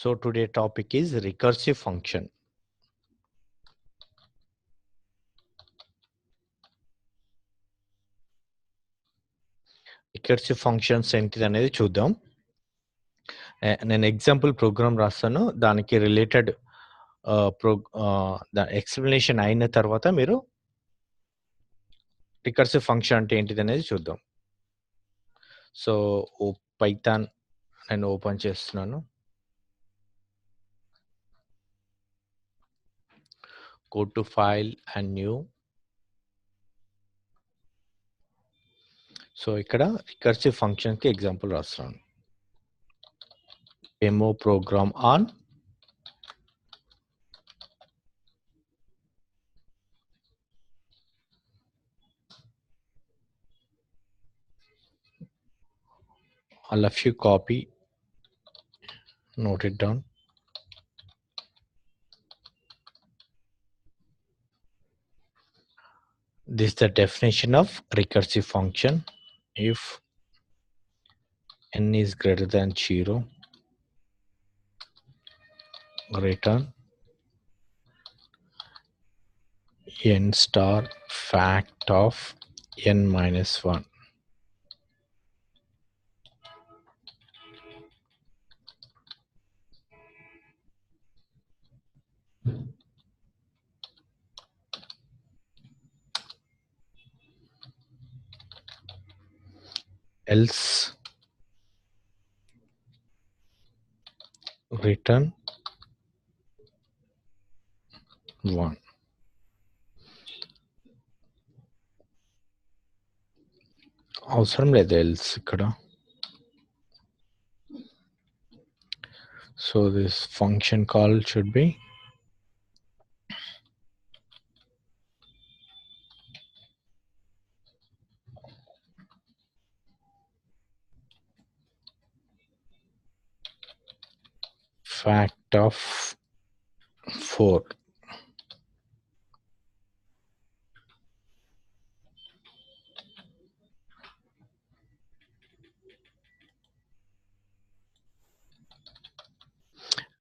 So today topic is recursive function. Recursive functions ఏంటిది అనేది చూద్దాం. నేను ఎగ్జాంపుల్ ప్రోగ్రామ్ రాస్తాను. దానికి రిలేటెడ్ ఎక్స్ప్లెనేషన్ అయిన తర్వాత మీరు రికర్సివ్ ఫంక్షన్ అంటే ఏంటిది అనేది చూద్దాం. సో పైథాన్ నేను ఓపెన్ చేస్తున్నాను. Go to file and new. So ఇక్కడ రికర్సివ్ ఫంక్షన్కి ఎగ్జాంపుల్ రాస్తున్నాను. Demo program on I'll have you copy, note it down. This is the definition of recursive function. If n is greater than 0, return n star fact of n minus 1. Else return 1. అవసరం లేదు else ఇక్కడ. So this function call should be fact of 4.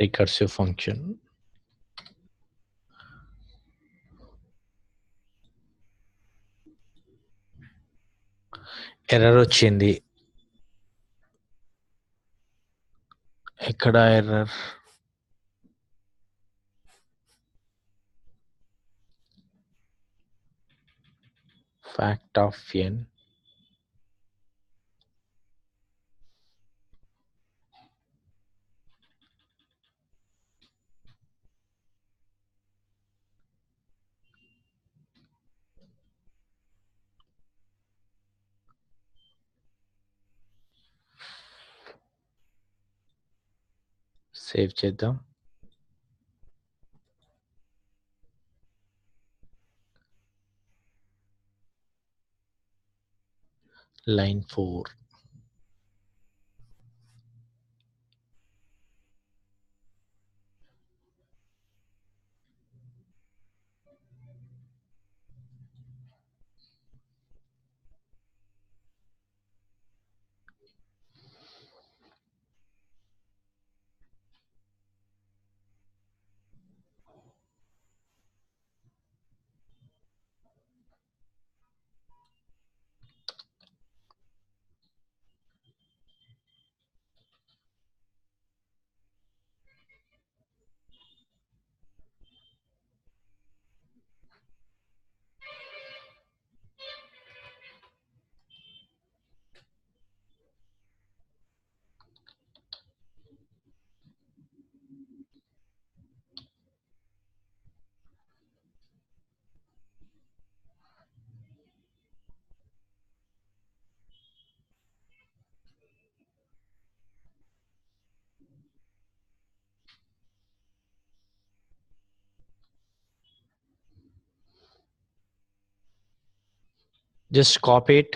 Recursive function. Error వచ్చింది. ఎక్కడ error? fact of n save చేద్దాం. Line 4. Just copy it.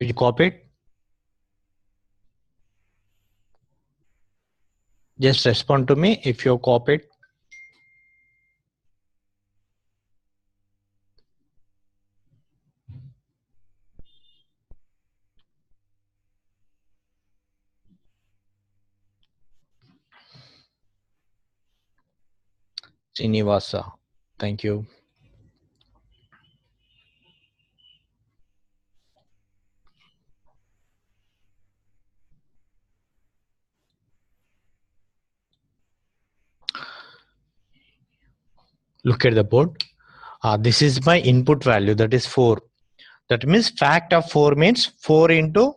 You copy it. Just respond to me if you copied. Srinivasa. Thank you. Look at the board. This is my input value, that is 4. That means fact of 4 means 4 into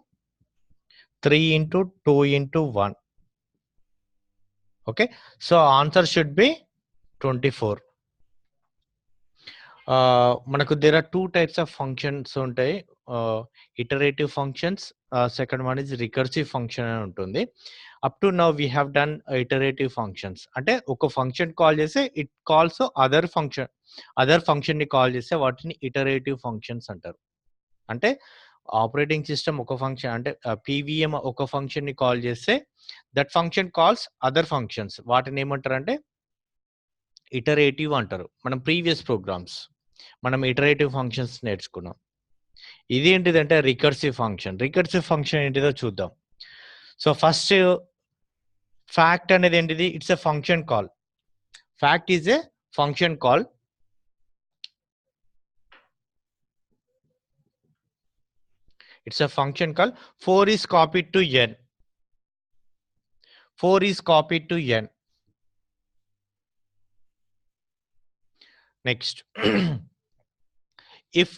3 into 2 into 1. Okay, so answer should be 24. Manaku there are two types of functions ఉంటాయి. Iterative functions, second one is recursive function అని ఉంటుంది. Up to now we have done iterative functions. అంటే ఒక function call చేస్తే it calls other function ని call చేస్తే వాటిని iterative functions అంటారు. అంటే ఆపరేటింగ్ సిస్టమ్ ఒక ఫంక్షన్ అంటే పీవీఎం ఒక ఫంక్షన్ ని కాల్ చేస్తే that function calls other functions, వాటిని ఏమంటారు అంటే ఇటరేటివ్ అంటారు. మనం ప్రీవియస్ ప్రోగ్రామ్స్ మనం ఇటరేటివ్ ఫంక్షన్స్ నేర్చుకున్నాం. ఇది ఏంటిదంటే రికర్సివ్ ఫంక్షన్. రికర్సివ్ ఫంక్షన్ ఏంటిదో చూద్దాం. సో ఫస్ట్ ఫ్యాక్ట్ అనేది ఏంటిది? It's a function call. Fact is a function call. It's a function call. 4 is copied to n. 4 is copied to n. Next. If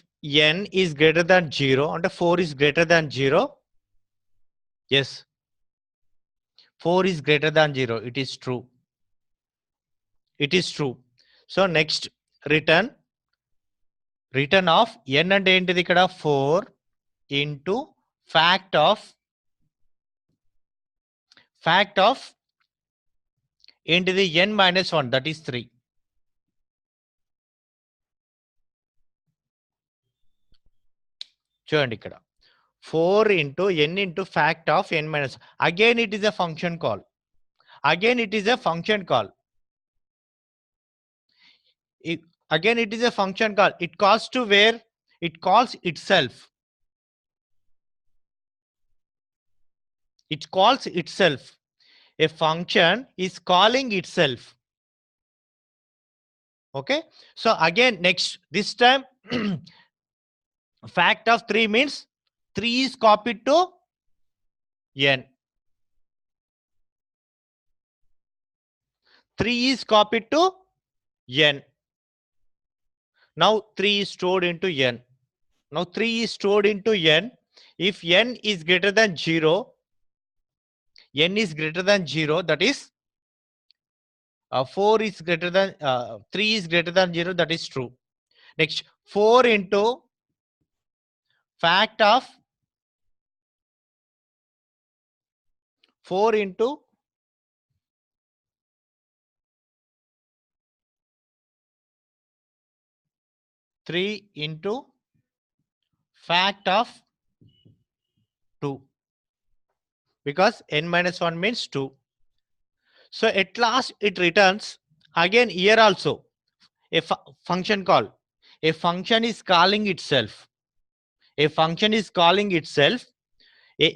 n is greater than 0 and 4 is greater than 0, yes, 4 is greater than 0. It is true. It is true. So next, return of n and ఏంటిది ఇక్కడ 4 into fact of ఏంటిది n minus 1, that is 3. చూడండి ఇక్కడ 4 into n into fact of n minus. Again it is a function call. Again it is a function call. Again it is a function call. It calls to where? It calls itself. It calls itself. A function is calling itself. Okay, so again next, this time fact of 3 means 3 is copied to n. 3 is copied to n. Now 3 is stored into n. Now 3 is stored into n. If n is greater than 0, n is greater than 0, that is 4 is greater than 3 is greater than 0, that is true. Next, 4 into fact of 4 into three into fact of 2, because n minus 1 means 2. So at last it returns again here also a function call. A function is calling itself. A function is calling itself.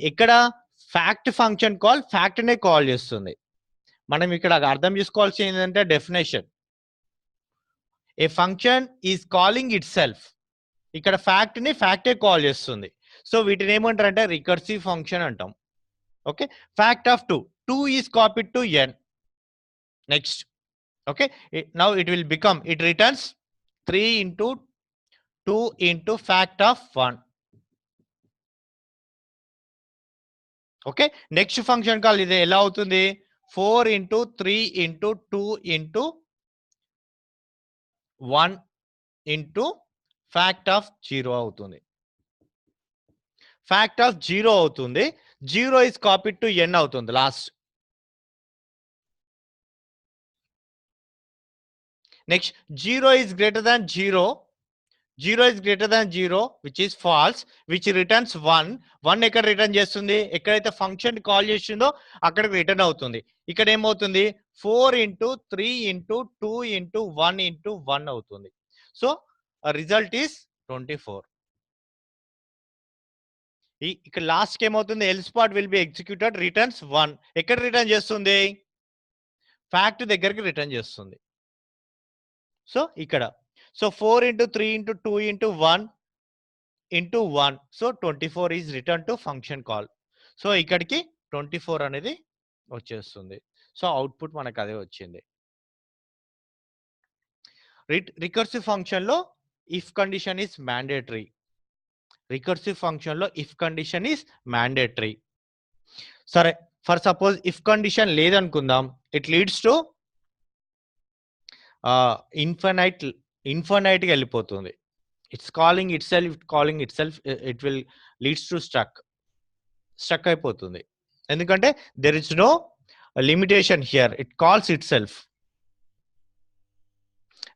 ఇక్కడ fact function call fact నే call చేస్తుంది. మనం ఇక్కడ అర్థం చేసుకోవాల్సింది ఏంటంటే definition. A function is calling it self. ఇక్కడ fact ని ఫ్యాక్టే కాల్ చేస్తుంది. సో వీటిని ఏమంటారంటే రికర్సివ్ ఫంక్షన్ అంటాం. Okay, fact of 2 is copied to n. Next, okay, now it will become, it returns 3 into 2 into fact of 1. Okay, next function call ఇది ఎలా అవుతుంది? 4 into 3 into 2 into 1 into fact of 0 అవుతుంది. fact of 0 అవుతుంది. 0 is copied to n అవుతుంది last. Next, 0 is greater than 0. 0 is greater than 0, which is false, which returns 1. 1 ఎక్కడ return చేస్తుంది? ఎక్కడైతే function call చేసిందో అక్కడికి రిటర్న్ అవుతుంది. ఇక్కడ ఏమవుతుంది? 4 ఇంటూ 3 ఇంటూ 2 ఇంటూ 1 ఇంటూ 1 అవుతుంది. So result is 24. ఇక్కడ లాస్ట్ ఏమవుతుంది? Else part will be executed, returns 1. ఎక్కడ రిటర్న్ చేస్తుంది? ఫ్యాక్ట్ దగ్గరికి రిటర్న్ చేస్తుంది. సో ఇక్కడ so 4 into 3 into 2 into 1 into 1. So 24 is return to function call. So ఇక్కడికి 24 అనేది వచ్చేస్తుంది. సో అవుట్పుట్ మనకు అదే వచ్చింది. రికర్సివ్ ఫంక్షన్ లో if condition is mandatory. Recursive function లో ఇఫ్ కండిషన్ ఈస్ మ్యాండేటరీ. సరే, ఫర్ సపోజ్ ఇఫ్ కండిషన్ లేదనుకుందాం, ఇట్ లీడ్స్ టు ఇన్ఫైనైట్ గా వెళ్ళిపోతుంది. It's calling itself, it will leads to struck అయిపోతుంది. ఎందుకంటే there is no limitation here, it calls itself.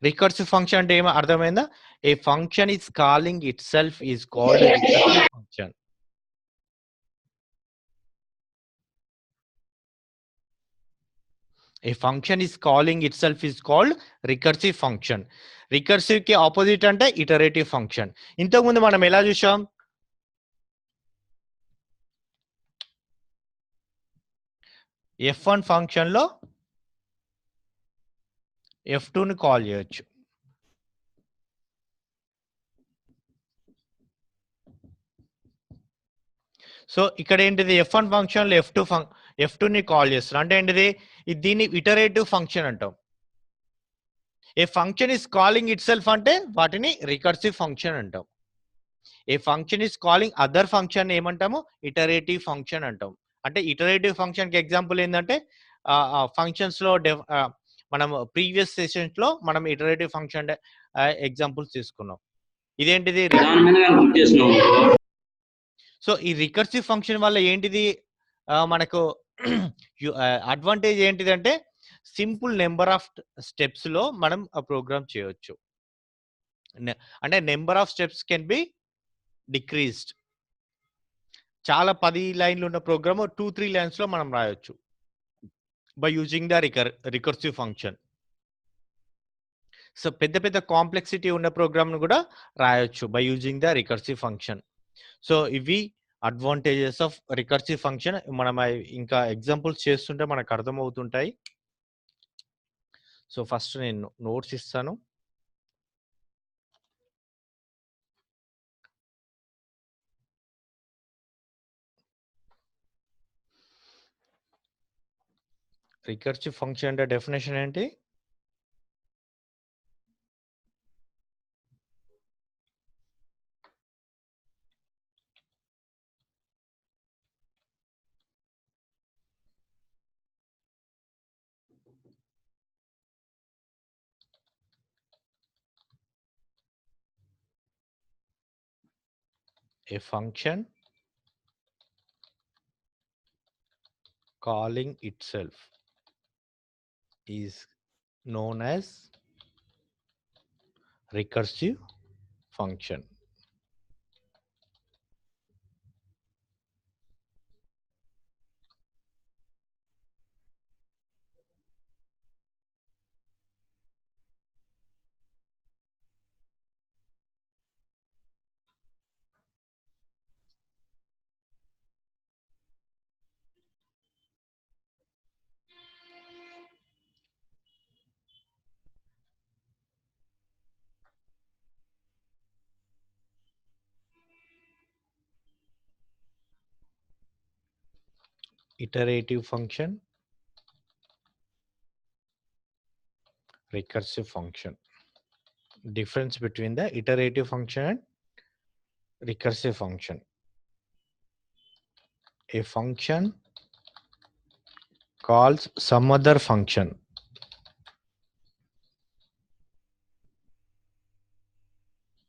Recursive function అంటే ఏమో అర్థమైందా? A function is calling itself is called recursive function. A function is calling itself is called recursive function. Recursive కి opposite అంటే iterative function. ఇంతకుముందు మనం ఎలా చూసాం? F1 function లో F2 ని కాల్ చేయొచ్చు. సో ఇక్కడ ఏంటిది? F1 ఫంక్షన్ లో F2 ని కాల్ చేస్తారు. అంటే ఏంటిది? దీన్ని ఇటరేటివ్ ఫంక్షన్ అంటాం. A function is calling itself అంటే వాటిని రికర్సివ్ ఫంక్షన్ అంటాం. A function is calling other function ఏమంటాము? ఇటరేటివ్ ఫంక్షన్ అంటాం. అంటే ఇటరేటివ్ ఫంక్షన్ కి ఎగ్జాంపుల్ ఏంటంటే ఫంక్షన్స్ లో మనం ప్రీవియస్ సెషన్స్ లో మనం ఇటరేటివ్ ఫంక్షన్ ఎగ్జాంపుల్స్ తీసుకున్నాం. ఇదేంటిది? సో ఈ రికర్సివ్ ఫంక్షన్ వల్ల ఏంటిది మనకు అడ్వాంటేజ్ ఏంటిదంటే సింపుల్ నెంబర్ ఆఫ్ స్టెప్స్ లో మనం ప్రోగ్రామ్ చేయొచ్చు. అంటే number of steps can be decreased. చాలా 10 లైన్లు ఉన్న ప్రోగ్రామ్ 2-3 లైన్స్ లో మనం రాయొచ్చు by using the recursive function. So పెద్ద పెద్ద కాంప్లెక్సిటీ ఉన్న ప్రోగ్రామ్ ను కూడా రాయొచ్చు by using the recursive function. So ఇవి అడ్వాంటేజెస్ ఆఫ్ రికర్సివ్ ఫంక్షన్. మనం ఇంకా ఎగ్జాంపుల్స్ చేస్తుంటే మనకు అర్థమవుతుంటాయి. సో ఫస్ట్ నేను నోట్స్ ఇస్తాను. రికర్సివ్ ఫంక్షన్ అంటే డెఫినేషన్ ఏంటి? A function calling itself is known as recursive function. Iterative function, recursive function. Difference between the iterative function and recursive function. A function calls some other function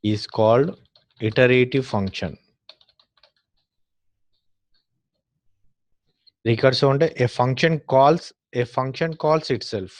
is called iterative function. Recursive అంటే a function calls itself.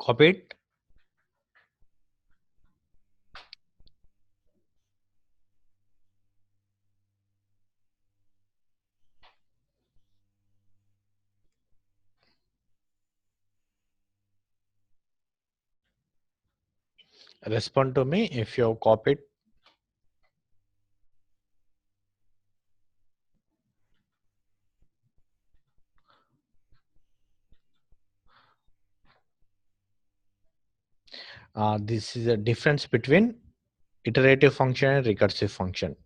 Copy it. Respond to me if you have copied. This is a difference between iterative function and recursive function.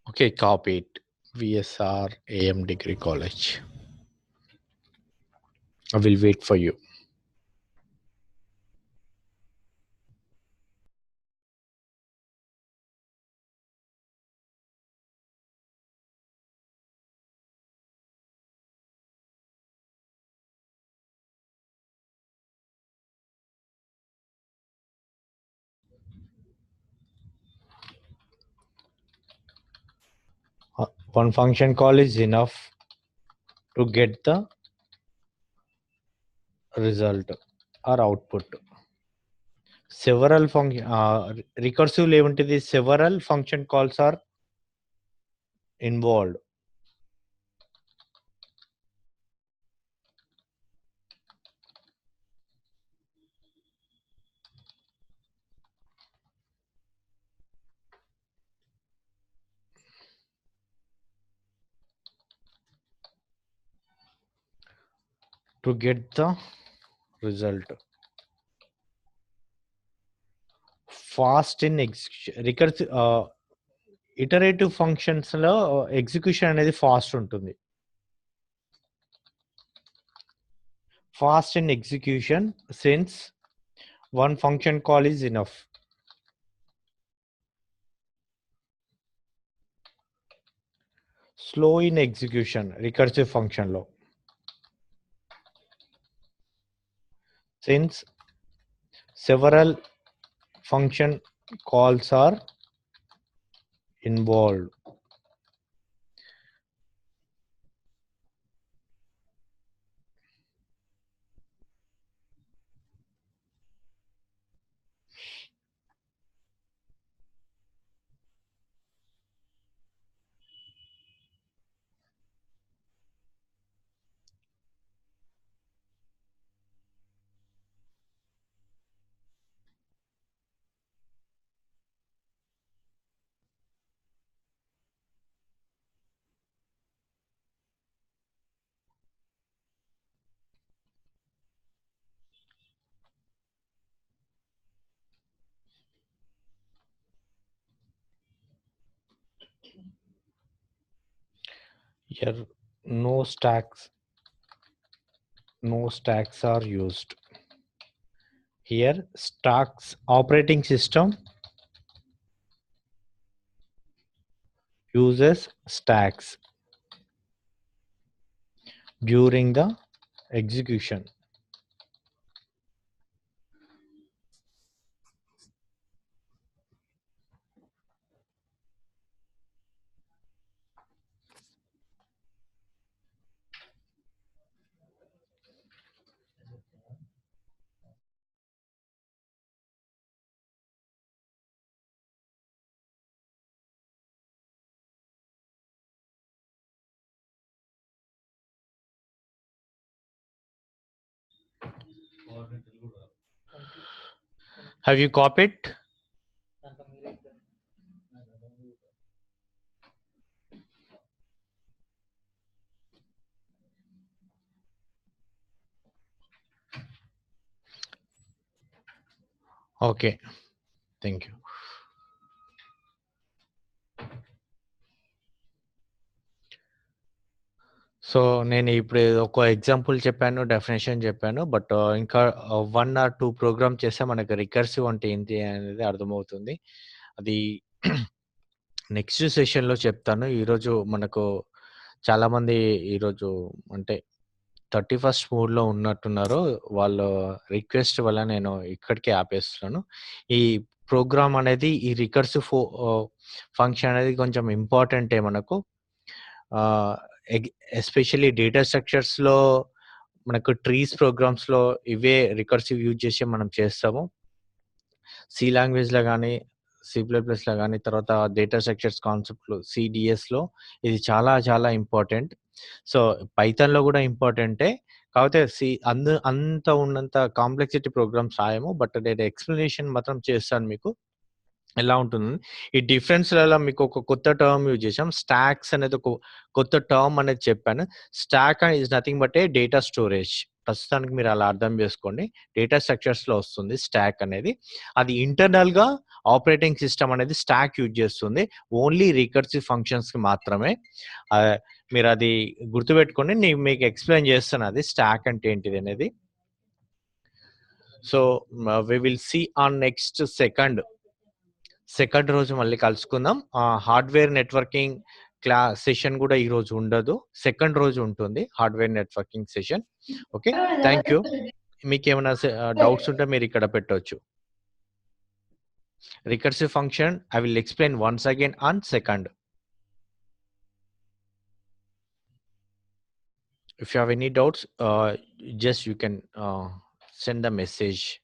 Okay, copy it. VSR AM Degree College. I will wait for you. One function call is enough to get the result or output. Several function recursive లేవంటిది several function calls are involved. To get the result. Fast in execution. Recursive iterative functions లో execution అనేది fast ఉంటుంది. Fast in execution since one function call is enough. Slow in execution recursive function లో since several function calls are involved. Here no stacks are used. Here stacks operating system uses stacks during the execution. Have you copied? Okay, thank you. So నేను ఇప్పుడు ఒక example చెప్పాను, definition చెప్పాను. But ఇంకా 1 are 2 programme చేస్తే మనకు recursive అంటే ఏంటి అనేది అర్థమవుతుంది. అది నెక్స్ట్ సెషన్‌లో చెప్తాను. ఈరోజు మనకు చాలామంది ఈరోజు అంటే 31st మూడ్‌లో ఉన్నట్టున్నారు. వాళ్ళ రిక్వెస్ట్ వల్ల నేను ఇక్కడికే ఆపేస్తున్నాను. ఈ ప్రోగ్రామ్ అనేది ఈ రికర్సివ్ ఫంక్షన్ అనేది కొంచెం ఇంపార్టెంటే మనకు. ఆహ్, ఎగ్ ఎస్పెషల్లీ డేటా స్ట్రక్చర్స్‌లో మనకు ట్రీస్ ప్రోగ్రామ్స్‌లో ఇవే రికర్సివ్ యూజ్ చేసి మనం చేస్తాము. సి లాంగ్వేజ్‌లో గాని, సి ప్లస్ ప్లస్‌లో గాని, తర్వాత డేటా స్ట్రక్చర్స్ కాన్సెప్ట్‌లో సిడిఎస్‌లో ఇది చాలా చాలా ఇంపార్టెంట్. సో, పైథాన్‌లో గూడా ఇంపార్టెంటే. కాపోతే అంత ఉన్నంత కాంప్లెక్సిటీ ప్రోగ్రామ్స్ రాయము. బట్ నేను ఎక్స్‌ప్లనేషన్ మాత్రం చేస్తాను మీకు. ఎలా ఉంటుంది? ఈ డిఫరెన్స్‌లలో మీకు ఒక కొత్త టర్మ్ యూజ్ చేసాం. స్టాక్స్ అనేది ఒక కొత్త టర్మ్ అనేది చెప్పాను. Stock is nothing but A data storage. ప్రస్తుతానికి మీరు అలా అర్థం చేసుకోండి. డేటా స్ట్రక్చర్స్‌లో వస్తుంది స్టాక్ అనేది. అది ఇంటర్నల్‌గా ఆపరేటింగ్ సిస్టమ్ అనేది స్టాక్ యూజ్ చేస్తుంది. ఓన్లీ రికర్సివ్ ఫంక్షన్స్‌కి మాత్రమే. ఆహ్, మీరది గుర్తుపెట్టుకోండి. నేను మీకు ఎక్స్‌ప్లెయిన్ చేస్తాను అది స్టాక్ అంటే ఏంటిదనేది. So, we will see on next second రోజు మళ్ళీ కలుసుకుందాం. హార్డ్‌వేర్ నెట్వర్కింగ్ సెషన్ గూడా ఈరోజు ఉండదు. సెకండ్ రోజు ఉంటుంది hardware networking session. Okay. Thank you. మీకేమైనా డౌట్స్ ఉంటే మీరిక్కడ పెట్టొచ్చు. Recursive function I will explain once again on second. If you have any doubts, just you can send a message.